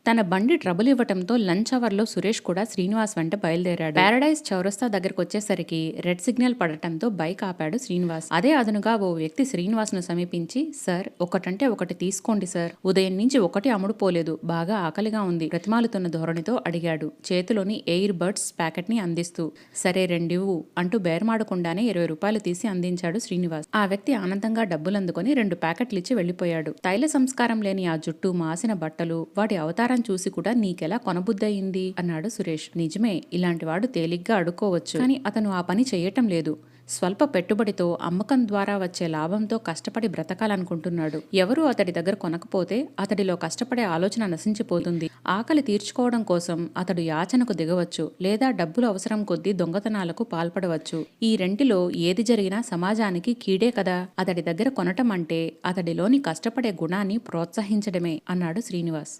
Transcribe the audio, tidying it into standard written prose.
తన బండి trouble ఇవ్వటంతో lunch అవర్లో సురేష్ కూడా శ్రీనివాస్ వెంట బయలుదేరాడు. పారడైజ్ చౌరస్తా దగ్గరకు వచ్చేసరికి రెడ్ సిగ్నల్ పడటంతో బైక్ ఆపాడు శ్రీనివాస్. అదే అదనుగా ఓ వ్యక్తి శ్రీనివాస్ ను సమీపించి, సార్ ఒకటంటే ఒకటి తీసుకోండి సార్, ఉదయం నుంచి ఒకటి అమ్ముడుపోలేదు, బాగా ఆకలిగా ఉంది, ప్రతిమాలుతున్న ధోరణితో అడిగాడు, చేతిలోని ఎయిర్ బడ్స్ ప్యాకెట్ ని అందిస్తూ. సరే రెండివ్వు అంటూ బేరమాడకుండానే 20 రూపాయలు తీసి అందించాడు శ్రీనివాస్. ఆ వ్యక్తి ఆనందంగా డబ్బులందుకొని 2 ప్యాకెట్లిచ్చి వెళ్లిపోయాడు. తైల సంస్కారం లేని ఆ జుట్టు, మాసిన బట్టలు, వాటి అవతారం చూసి కూడా నీకెలా కొనబుద్దయింది అన్నాడు సురేష్. నిజమే, ఇలాంటివాడు తేలిగ్గా అడుక్కోవచ్చు, కానీ అతను ఆ పని చెయ్యటం లేదు. స్వల్ప పెట్టుబడితో అమ్మకం ద్వారా వచ్చే లాభంతో కష్టపడి బ్రతకాలనుకుంటున్నాడు. ఎవరూ అతడి దగ్గర కొనకపోతే అతడిలో కష్టపడే ఆలోచన నశించిపోతుంది. ఆకలి తీర్చుకోవడం కోసం అతడు యాచనకు దిగవచ్చు, లేదా డబ్బులు అవసరం కొద్దీ దొంగతనాలకు పాల్పడవచ్చు. ఈ రెంటిలో ఏది జరిగినా సమాజానికి కీడే కదా. అతడి దగ్గర కొనటం అంటే అతడిలోని కష్టపడే గుణాన్ని ప్రోత్సహించడమే అన్నాడు శ్రీనివాస్.